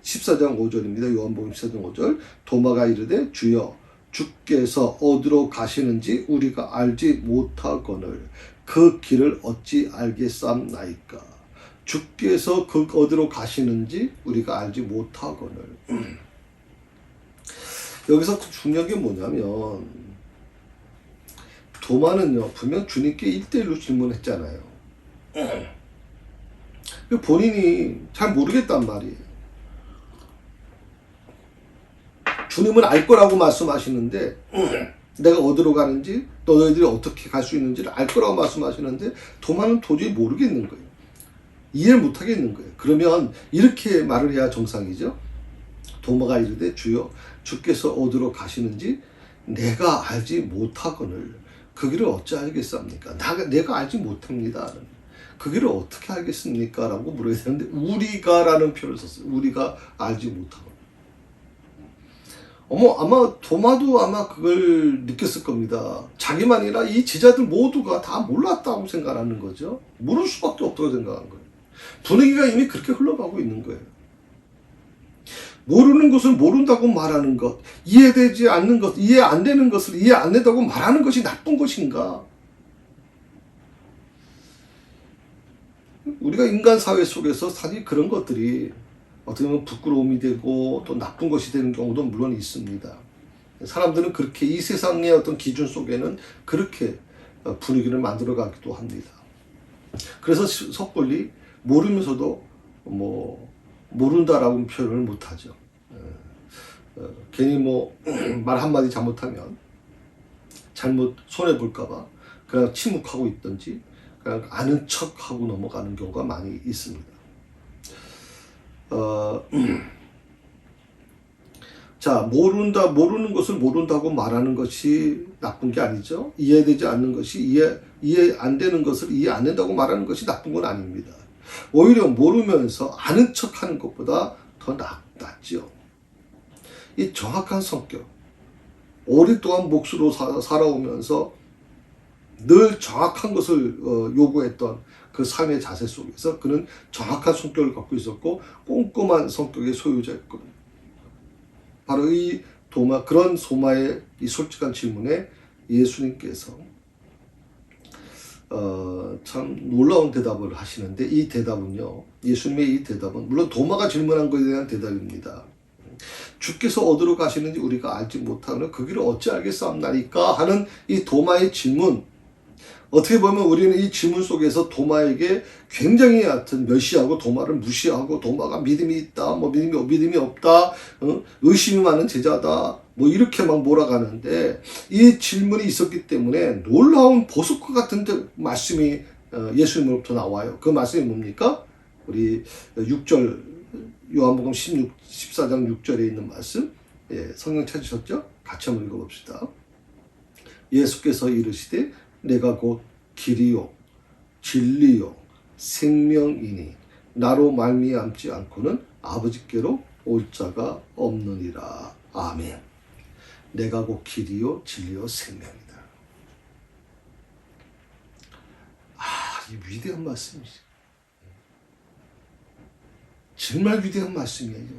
S1: 14장 5절입니다. 요한복음 14장 5절. 도마가 이르되 주여 주께서 어디로 가시는지 우리가 알지 못하거늘 그 길을 어찌 알겠사옵나이까. 주께서 그 어디로 가시는지 우리가 알지 못하거늘. 여기서 중요한 게 뭐냐면 도마는요 분명 주님께 1대1로 질문했잖아요. 본인이 잘 모르겠단 말이에요. 주님은 알 거라고 말씀하시는데 내가 어디로 가는지 너희들이 어떻게 갈 수 있는지를 알 거라고 말씀하시는데 도마는 도저히 모르겠는 거예요. 이해를 못하겠는 거예요. 그러면 이렇게 말을 해야 정상이죠. 도마가 이르되 주여 주께서 어디로 가시는지 내가 알지 못하거늘 그 길을 어찌 알겠습니까? 내가 알지 못합니다. 그 길을 어떻게 알겠습니까? 라고 물어야 되는데 우리가라는 표현을 썼어요. 우리가 알지 못하거늘. 아마 도마도 아마 그걸 느꼈을 겁니다. 자기만 아니라 이 제자들 모두가 다 몰랐다고 생각하는 거죠. 모를 수밖에 없다고 생각한 거예요. 분위기가 이미 그렇게 흘러가고 있는 거예요. 모르는 것을 모른다고 말하는 것, 이해되지 않는 것, 이해 안 되는 것을 이해 안 된다고 말하는 것이 나쁜 것인가? 우리가 인간 사회 속에서 사실 그런 것들이 어떻게 보면 부끄러움이 되고 또 나쁜 것이 되는 경우도 물론 있습니다. 사람들은 그렇게 이 세상의 어떤 기준 속에는 그렇게 분위기를 만들어 가기도 합니다. 그래서 섣불리 모르면서도 모른다라고 표현을 못하죠. 괜히 말 한마디 잘못하면 잘못 손해볼까봐 그냥 침묵하고 있든지 그냥 아는 척하고 넘어가는 경우가 많이 있습니다. 자, 모르는 것을 모른다고 말하는 것이 나쁜 게 아니죠. 이해되지 않는 것이 이해 안 되는 것을 이해 안 된다고 말하는 것이 나쁜 건 아닙니다. 오히려 모르면서 아는 척 하는 것보다 더 낫지요. 이 정확한 성격, 오랫동안 몫으로 살아오면서 늘 정확한 것을 요구했던 그 삶의 자세 속에서 그는 정확한 성격을 갖고 있었고 꼼꼼한 성격의 소유자였거든요. 바로 이 그런 도마의 이 솔직한 질문에 예수님께서 참 놀라운 대답을 하시는데 이 대답은요, 예수님의 이 대답은 물론 도마가 질문한 것에 대한 대답입니다. 주께서 어디로 가시는지 우리가 알지 못하는 그 길을 어찌 알겠사옵나이까 하는 이 도마의 질문, 어떻게 보면 우리는 이 질문 속에서 도마에게 굉장히 하여튼 멸시하고 도마를 무시하고 도마가 믿음이 있다, 믿음이 없다, 의심이 많은 제자다, 이렇게 막 몰아가는데 이 질문이 있었기 때문에 놀라운 보석과 같은 말씀이 예수님으로부터 나와요. 그 말씀이 뭡니까? 우리 6절 요한복음 14장 6절에 있는 말씀, 성경 찾으셨죠? 같이 한번 읽어봅시다. 예수께서 이르시되 내가 곧 길이요 진리요 생명이니 나로 말미암지 않고는 아버지께로 올 자가 없느니라. 아멘. 내가 곧 길이요 진리요 생명이다. 이 위대한 말씀이지. 정말 위대한 말씀이에요.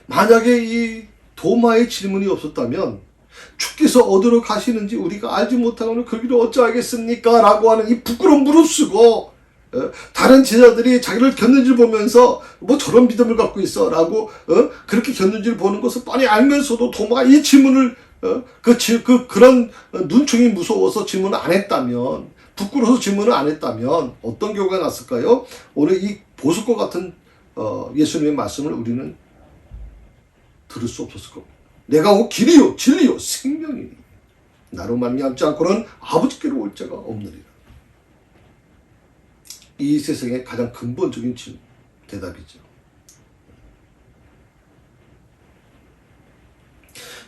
S1: 만약에 이 도마의 질문이 없었다면 주께서 어디로 가시는지 우리가 알지 못하고는 그 길을 어찌하겠습니까? 라고 하는 이 부끄러운 무릅쓰고 다른 제자들이 자기를 곁눈질 보면서 뭐 저런 믿음을 갖고 있어 라고 그렇게 곁눈질 보는 것을 뻔히 알면서도 도마가 이 질문을 그런 눈총이 무서워서 질문을 안 했다면, 부끄러워서 질문을 안 했다면 어떤 경우가 났을까요? 오늘 이 보석과 같은 예수님의 말씀을 우리는 들을 수 없었을 겁니다. 내가 곧 길이요 진리요 생명이니 나로 말미암지 않고는 아버지께로 올 자가 없느니라. 이 세상의 가장 근본적인 대답이죠.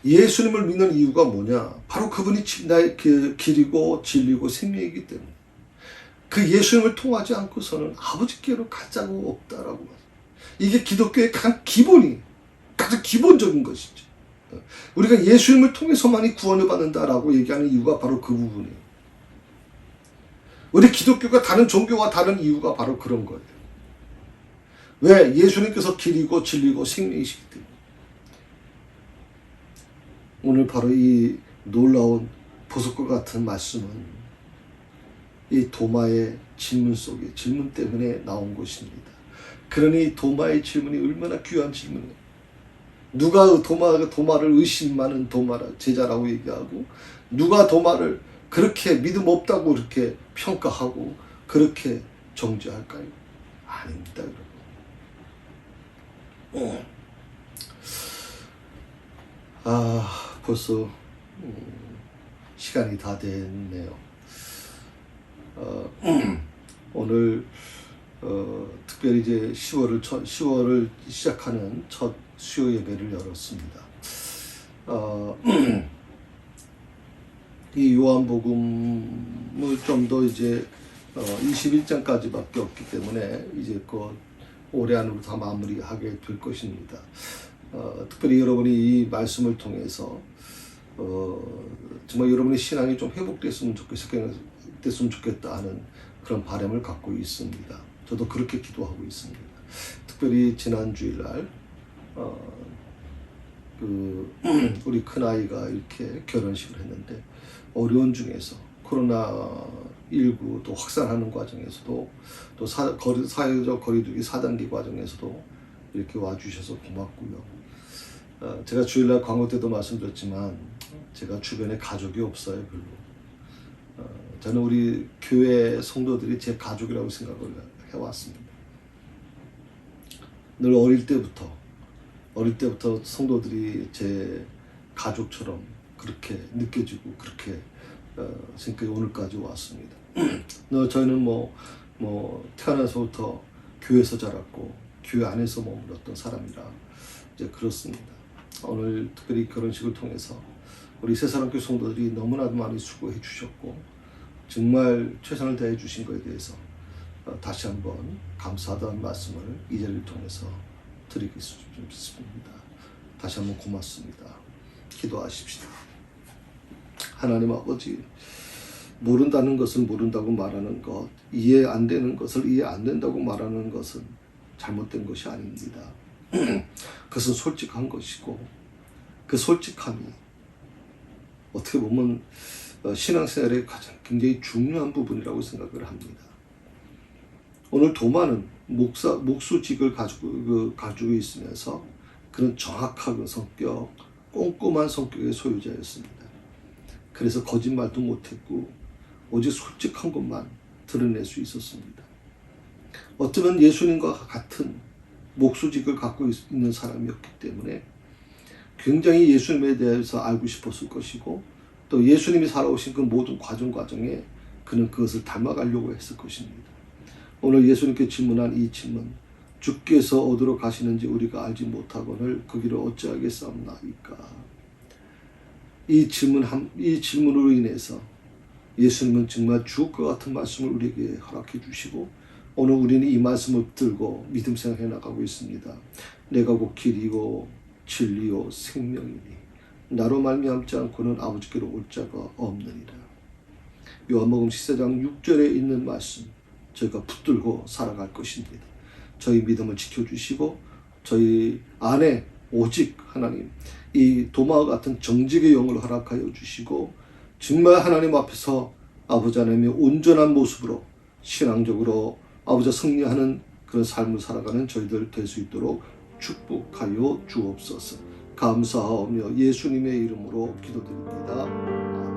S1: 예수님을 믿는 이유가 뭐냐? 바로 그분이 나의 길이고 진리고 생명이기 때문에 그 예수님을 통하지 않고서는 아버지께로 갈 자가 없다라고. 이게 기독교의 가장 기본적인 것이죠. 우리가 예수님을 통해서만이 구원을 받는다라고 얘기하는 이유가 바로 그 부분이에요. 우리 기독교가 다른 종교와 다른 이유가 바로 그런 거예요. 왜? 예수님께서 길이고 진리고 생명이시기 때문에. 오늘 바로 이 놀라운 보석과 같은 말씀은 이 도마의 질문 때문에 나온 것입니다. 그러니 도마의 질문이 얼마나 귀한 질문이에요. 누가 도마를 의심 많은 제자라고 얘기하고, 누가 도마를 그렇게 믿음 없다고 그렇게 평가하고 그렇게 정죄할까요? 아닙니다, 여러분. 벌써 시간이 다 됐네요. 오늘 특별히 이제 10월을 시작하는 첫 수요 예배를 열었습니다. 이 요한복음을 좀 더 이제 21장까지밖에 없기 때문에 이제 올해 안으로 다 마무리하게 될 것입니다. 특별히 여러분이 이 말씀을 통해서 정말 여러분의 신앙이 좀 회복됐으면 좋겠다 하는 그런 바람을 갖고 있습니다. 저도 그렇게 기도하고 있습니다. 특별히 지난 주일날 우리 큰아이가 이렇게 결혼식을 했는데, 어려운 중에서 코로나19 또 확산하는 과정에서도 또 사회적 거리두기 4단계 과정에서도 이렇게 와주셔서 고맙고요. 제가 주일날 광고 때도 말씀드렸지만 제가 주변에 가족이 없어요, 별로. 저는 우리 교회 성도들이 제 가족이라고 생각을 해왔습니다. 늘 어릴 때부터 성도들이 제 가족처럼 그렇게 느껴지고 그렇게 지금까지 오늘까지 왔습니다. 저희는 태어나서부터 교회에서 자랐고 교회 안에서 머물렀던 사람이라 이제 그렇습니다. 오늘 특별히 결혼식을 통해서 우리 새사랑교회 성도들이 너무나도 많이 수고해 주셨고 정말 최선을 다해 주신 것에 대해서 다시 한번 감사하다는 말씀을 이 자리를 통해서 드리겠습니다. 다시 한번 고맙습니다. 기도하십시다. 하나님 아버지, 모른다는 것을 모른다고 말하는 것, 이해 안 되는 것을 이해 안 된다고 말하는 것은 잘못된 것이 아닙니다. 그것은 솔직한 것이고, 그 솔직함이 어떻게 보면 신앙생활의 가장 굉장히 중요한 부분이라고 생각을 합니다. 오늘 도마는 목수직을 가지고 있으면서 그런 정확한 성격, 꼼꼼한 성격의 소유자였습니다. 그래서 거짓말도 못했고 오직 솔직한 것만 드러낼 수 있었습니다. 어쩌면 예수님과 같은 목수직을 갖고 있는 사람이었기 때문에 굉장히 예수님에 대해서 알고 싶었을 것이고, 또 예수님이 살아오신 그 모든 과정에 그는 그것을 닮아가려고 했을 것입니다. 오늘 예수님께 질문한 이 질문, 주께서 어디로 가시는지 우리가 알지 못하거늘 그 길을 어찌하겠사옵나이까. 이 질문으로 인해서 예수님은 정말 주옥과 같은 말씀을 우리에게 허락해 주시고, 오늘 우리는 이 말씀을 붙들고 믿음 생활해 나가고 있습니다. 내가 곧 길이요 진리요 생명이니 나로 말미암지 않고는 아버지께로 올 자가 없느니라. 요한복음 14장 6절에 있는 말씀 저희가 붙들고 살아갈 것입니다. 저희 믿음을 지켜주시고 저희 안에 오직 하나님 이 도마와 같은 정직의 영을 허락하여 주시고 정말 하나님 앞에서 아버지 하나님의 온전한 모습으로 신앙적으로 아버지 승리하는 그런 삶을 살아가는 저희들 될 수 있도록 축복하여 주옵소서. 감사하며 예수님의 이름으로 기도드립니다.